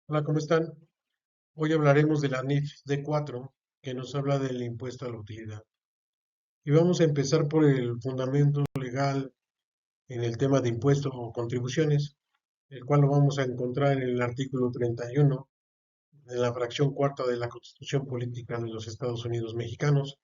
Hola, ¿cómo están? Hoy hablaremos de la NIF D4, que nos habla del impuesto a la utilidad. Y vamos a empezar por el fundamento legal en el tema de impuestos o contribuciones, el cual lo vamos a encontrar en el artículo 31 de la fracción cuarta de la Constitución Política de los Estados Unidos Mexicanos,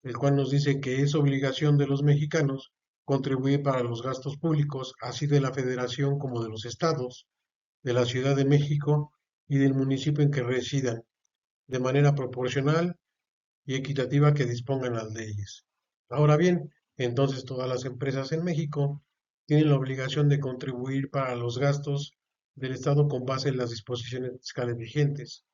el cual nos dice que es obligación de los mexicanos contribuir para los gastos públicos, así de la Federación como de los estados, de la Ciudad de México y del municipio en que residan de manera proporcional y equitativa que dispongan las leyes. Ahora bien, entonces todas las empresas en México tienen la obligación de contribuir para los gastos del Estado con base en las disposiciones fiscales vigentes.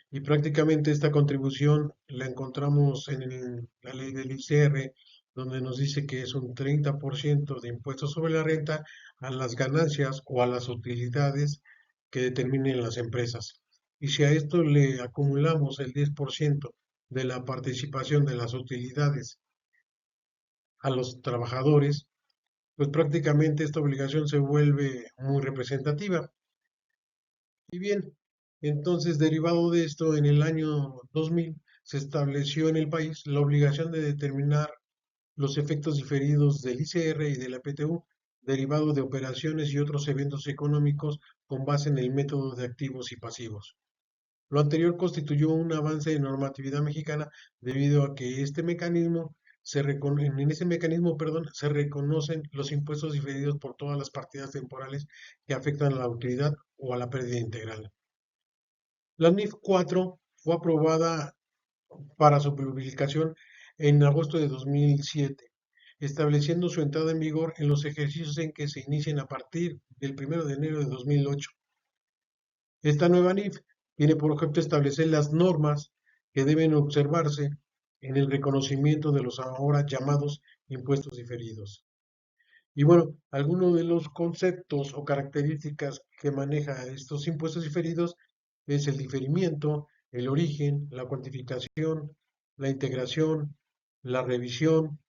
Y prácticamente esta contribución la encontramos en la ley del ICR, donde nos dice que es un 30% de impuestos sobre la renta a las ganancias o a las utilidades que determinen las empresas. Y si a esto le acumulamos el 10% de la participación de las utilidades a los trabajadores, pues prácticamente esta obligación se vuelve muy representativa. Y bien, entonces derivado de esto, en el año 2000 se estableció en el país la obligación de determinar los efectos diferidos del ICR y de la PTU derivado de operaciones y otros eventos económicos con base en el método de activos y pasivos. Lo anterior constituyó un avance de normatividad mexicana debido a que en ese mecanismo, perdón, se reconocen los impuestos diferidos por todas las partidas temporales que afectan a la utilidad o a la pérdida integral. La NIF 4 fue aprobada para su publicación en agosto de 2007, estableciendo su entrada en vigor en los ejercicios en que se inicien a partir del 1 de enero de 2008. Esta nueva NIF tiene por objeto establecer las normas que deben observarse en el reconocimiento de los ahora llamados impuestos diferidos. Y bueno, algunos de los conceptos o características que maneja estos impuestos diferidos es el diferimiento, el origen, la cuantificación, la integración, la revisión.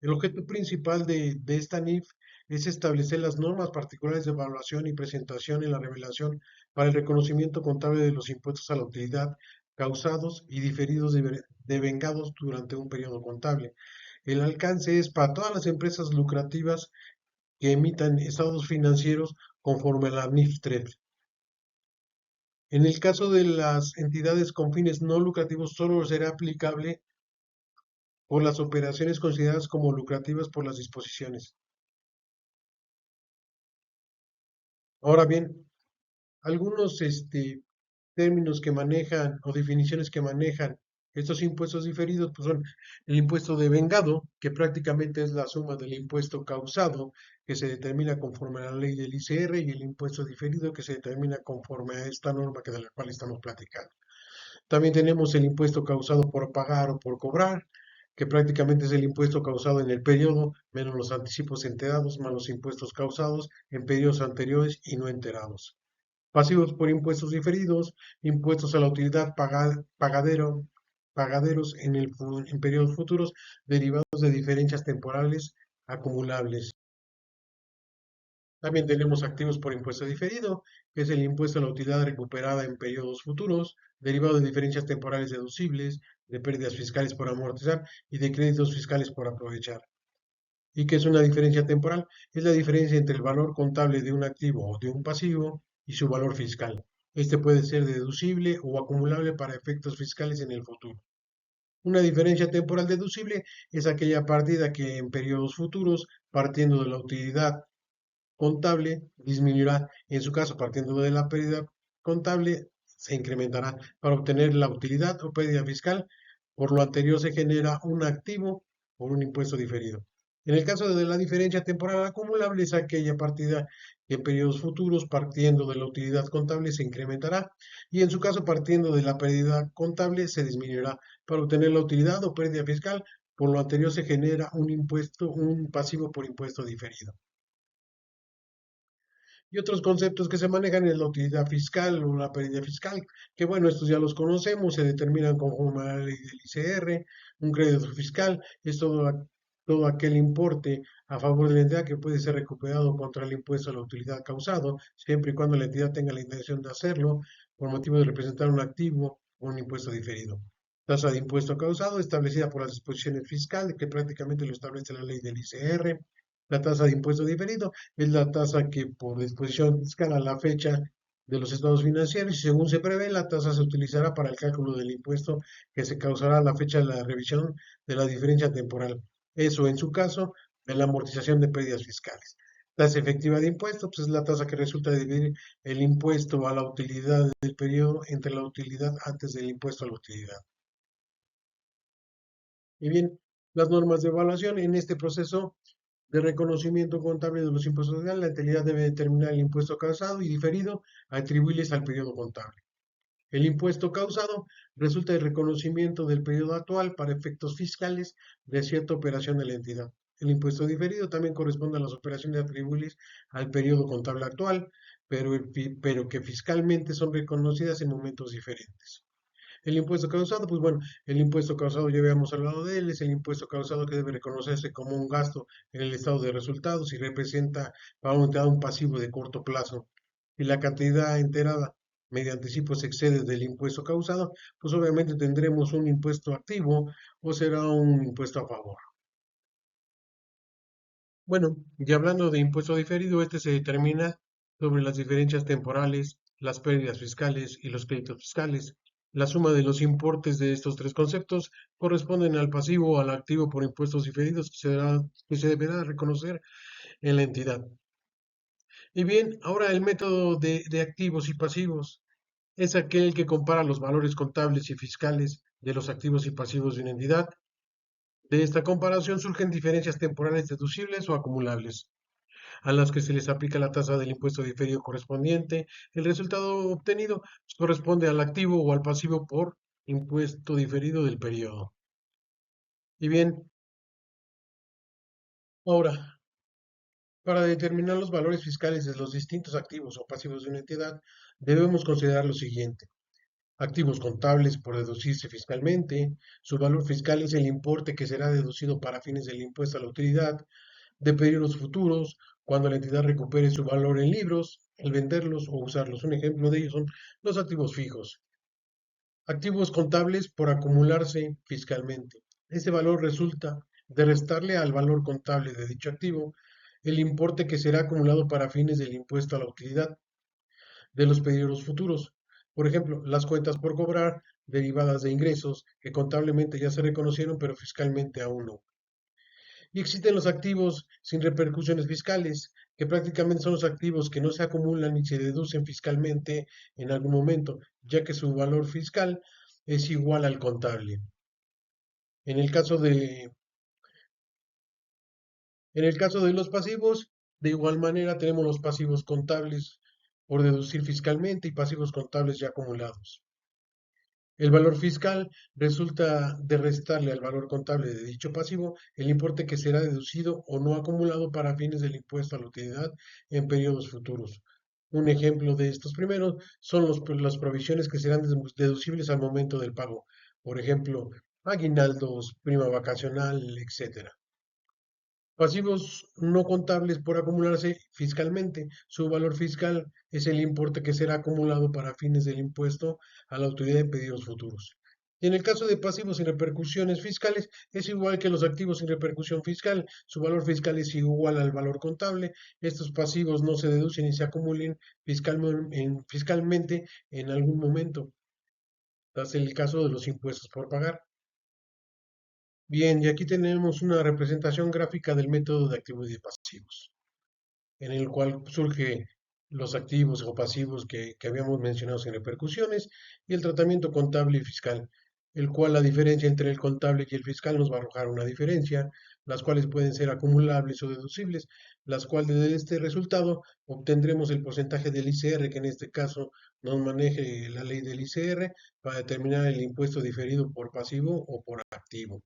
El objeto principal de esta NIF es establecer las normas particulares de evaluación y presentación en la revelación para el reconocimiento contable de los impuestos a la utilidad causados y diferidos devengados durante un periodo contable. El alcance es para todas las empresas lucrativas que emitan estados financieros conforme a la NIF 3. En el caso de las entidades con fines no lucrativos, solo será aplicable por las operaciones consideradas como lucrativas por las disposiciones. Ahora bien, algunos términos que manejan o definiciones que manejan estos impuestos diferidos pues son el impuesto devengado, que prácticamente es la suma del impuesto causado, que se determina conforme a la ley del ICR, y el impuesto diferido, que se determina conforme a esta norma de la cual estamos platicando. También tenemos el impuesto causado por pagar o por cobrar, que prácticamente es el impuesto causado en el periodo, menos los anticipos enterados, más los impuestos causados en periodos anteriores y no enterados. Pasivos por impuestos diferidos, impuestos a la utilidad pagaderos en periodos futuros derivados de diferencias temporales acumulables. También tenemos activos por impuesto diferido, que es el impuesto a la utilidad recuperada en periodos futuros, derivado de diferencias temporales deducibles, de pérdidas fiscales por amortizar y de créditos fiscales por aprovechar. ¿Y qué es una diferencia temporal? Es la diferencia entre el valor contable de un activo o de un pasivo y su valor fiscal. Este puede ser deducible o acumulable para efectos fiscales en el futuro. Una diferencia temporal deducible es aquella partida que en periodos futuros, partiendo de la utilidad contable, disminuirá. En su caso, partiendo de la pérdida contable, se incrementará. Para obtener la utilidad o pérdida fiscal, por lo anterior se genera un activo por un impuesto diferido. En el caso de la diferencia temporal acumulable, es aquella partida que en periodos futuros, partiendo de la utilidad contable, se incrementará, y en su caso, partiendo de la pérdida contable, se disminuirá. Para obtener la utilidad o pérdida fiscal, por lo anterior se genera un pasivo por impuesto diferido. Y otros conceptos que se manejan es la utilidad fiscal o la pérdida fiscal, que bueno, estos ya los conocemos, se determinan conforme a la ley del ICR. Un crédito fiscal es todo aquel importe a favor de la entidad que puede ser recuperado contra el impuesto a la utilidad causado, siempre y cuando la entidad tenga la intención de hacerlo por motivo de representar un activo o un impuesto diferido. Tasa de impuesto causado establecida por las disposiciones fiscales, que prácticamente lo establece la ley del ICR. La tasa de impuesto diferido es la tasa que por disposición fiscal a la fecha de los estados financieros y según se prevé, la tasa se utilizará para el cálculo del impuesto que se causará a la fecha de la revisión de la diferencia temporal. Eso, en su caso, de la amortización de pérdidas fiscales. Tasa efectiva de impuesto, pues es la tasa que resulta de dividir el impuesto a la utilidad del periodo entre la utilidad antes del impuesto a la utilidad. Y bien, las normas de evaluación en este proceso de reconocimiento contable de los impuestos sociales, la entidad debe determinar el impuesto causado y diferido atribuibles al periodo contable. El impuesto causado resulta del reconocimiento del periodo actual para efectos fiscales de cierta operación de la entidad. El impuesto diferido también corresponde a las operaciones atribuibles al periodo contable actual, pero que fiscalmente son reconocidas en momentos diferentes. El impuesto causado, pues bueno, el impuesto causado ya habíamos hablado de él, es el impuesto causado que debe reconocerse como un gasto en el estado de resultados y representa para una entidad un pasivo de corto plazo. Si la cantidad enterada mediante anticipo se excede del impuesto causado, pues obviamente tendremos un impuesto activo o será un impuesto a favor. Bueno, y hablando de impuesto diferido, este se determina sobre las diferencias temporales, las pérdidas fiscales y los créditos fiscales. La suma de los importes de estos tres conceptos corresponden al pasivo o al activo por impuestos diferidos que se deberá reconocer en la entidad. Y bien, ahora el método de activos y pasivos es aquel que compara los valores contables y fiscales de los activos y pasivos de una entidad. De esta comparación surgen diferencias temporales deducibles o acumulables, a las que se les aplica la tasa del impuesto diferido correspondiente. El resultado obtenido corresponde al activo o al pasivo por impuesto diferido del periodo. Y bien, ahora, para determinar los valores fiscales de los distintos activos o pasivos de una entidad, debemos considerar lo siguiente. Activos contables por deducirse fiscalmente. Su valor fiscal es el importe que será deducido para fines del impuesto a la utilidad de periodos futuros, cuando la entidad recupere su valor en libros, al venderlos o usarlos. Un ejemplo de ellos son los activos fijos. Activos contables por acumularse fiscalmente. Ese valor resulta de restarle al valor contable de dicho activo el importe que será acumulado para fines del impuesto a la utilidad de los periodos futuros. Por ejemplo, las cuentas por cobrar derivadas de ingresos que contablemente ya se reconocieron, pero fiscalmente aún no. Y existen los activos sin repercusiones fiscales, que prácticamente son los activos que no se acumulan ni se deducen fiscalmente en algún momento, ya que su valor fiscal es igual al contable. En el caso de, en el caso de los pasivos, de igual manera tenemos los pasivos contables por deducir fiscalmente y pasivos contables ya acumulados. El valor fiscal resulta de restarle al valor contable de dicho pasivo el importe que será deducido o no acumulado para fines del impuesto a la utilidad en periodos futuros. Un ejemplo de estos primeros son las provisiones que serán deducibles al momento del pago. Por ejemplo, aguinaldos, prima vacacional, etcétera. Pasivos no contables por acumularse fiscalmente. Su valor fiscal es el importe que será acumulado para fines del impuesto a la autoridad en pedidos futuros. Y en el caso de pasivos sin repercusiones fiscales, es igual que los activos sin repercusión fiscal. Su valor fiscal es igual al valor contable. Estos pasivos no se deducen y se acumulen fiscalmente en algún momento. Es el caso de los impuestos por pagar. Bien, y aquí tenemos una representación gráfica del método de activos y de pasivos, en el cual surge los activos o pasivos que habíamos mencionado sin repercusiones y el tratamiento contable y fiscal, el cual la diferencia entre el contable y el fiscal nos va a arrojar una diferencia, las cuales pueden ser acumulables o deducibles, las cuales de este resultado obtendremos el porcentaje del ICR, que en este caso nos maneje la ley del ICR para determinar el impuesto diferido por pasivo o por activo.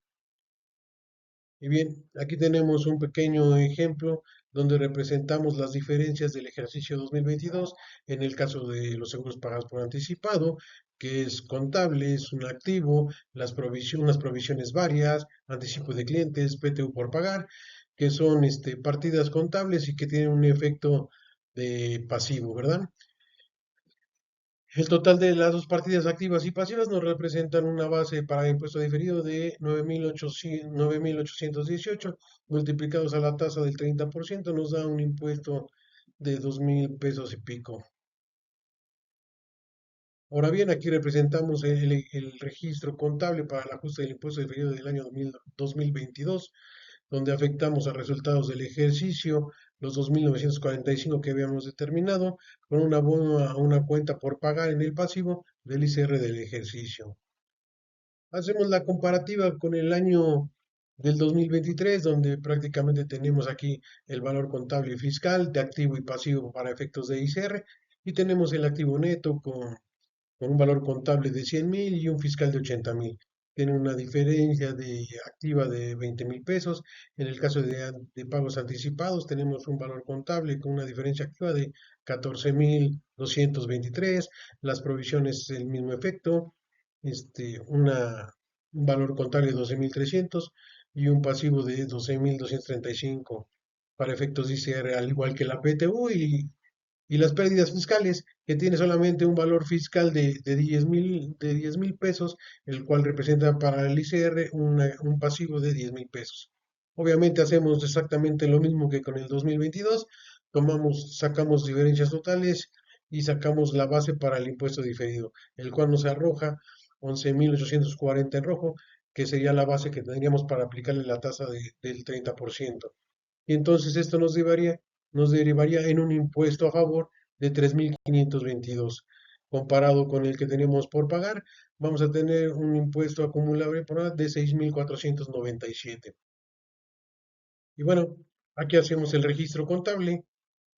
Y bien, aquí tenemos un pequeño ejemplo donde representamos las diferencias del ejercicio 2022 en el caso de los seguros pagados por anticipado, que es contable, es un activo, unas provisiones varias, anticipo de clientes, PTU por pagar. que son partidas contables y que tienen un efecto de pasivo, ¿verdad? El total de las dos partidas activas y pasivas nos representan una base para impuesto diferido de 9.818 multiplicados a la tasa del 30% nos da un impuesto de 2.000 pesos y pico. Ahora bien, aquí representamos el registro contable para el ajuste del impuesto diferido del año 2022, donde afectamos a resultados del ejercicio, los 2.945 que habíamos determinado, con un abono a una cuenta por pagar en el pasivo del ICR del ejercicio. Hacemos la comparativa con el año del 2023, donde prácticamente tenemos aquí el valor contable y fiscal de activo y pasivo para efectos de ICR, y tenemos el activo neto con un valor contable de 100.000 y un fiscal de 80.000. Tienen una diferencia de activa de 20.000 pesos. En el caso de pagos anticipados, tenemos un valor contable con una diferencia activa de 14.223. Las provisiones, el mismo efecto. Un valor contable de 12.300 y un pasivo de 12.235 para efectos de ICR, al igual que la PTU y las pérdidas fiscales, que tiene solamente un valor fiscal de 10.000 pesos, el cual representa para el ICR un pasivo de 10.000 pesos. Obviamente hacemos exactamente lo mismo que con el 2022, sacamos diferencias totales y sacamos la base para el impuesto diferido, el cual nos arroja 11.840 en rojo, que sería la base que tendríamos para aplicarle la tasa del 30%. Y entonces esto nos derivaría en un impuesto a favor de 3.522. Comparado con el que tenemos por pagar, vamos a tener un impuesto acumulable por ahora de 6.497. Y bueno, aquí hacemos el registro contable,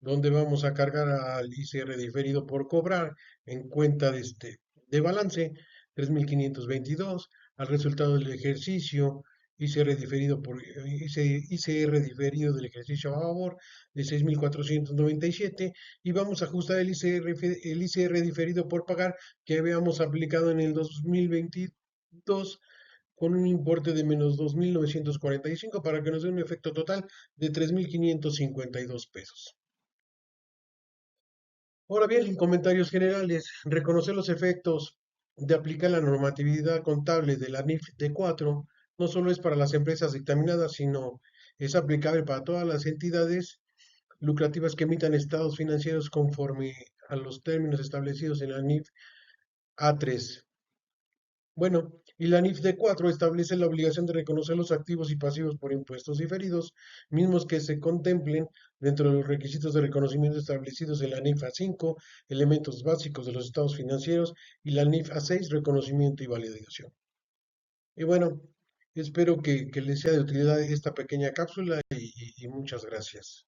donde vamos a cargar al ICR diferido por cobrar en cuenta de balance 3.522 al resultado del ejercicio, ICR diferido ICR diferido del ejercicio a favor de 6.497 y vamos a ajustar el ICR diferido por pagar que habíamos aplicado en el 2022 con un importe de menos 2.945 para que nos dé un efecto total de 3.552 pesos. Ahora bien, en comentarios generales, reconocer los efectos de aplicar la normatividad contable de la NIF D4 no solo es para las empresas dictaminadas, sino es aplicable para todas las entidades lucrativas que emitan estados financieros conforme a los términos establecidos en la NIF A3. Bueno, y la NIF D4 establece la obligación de reconocer los activos y pasivos por impuestos diferidos, mismos que se contemplen dentro de los requisitos de reconocimiento establecidos en la NIF A5, elementos básicos de los estados financieros, y la NIF A6, reconocimiento y validación. Y bueno, espero que les sea de utilidad esta pequeña cápsula y muchas gracias.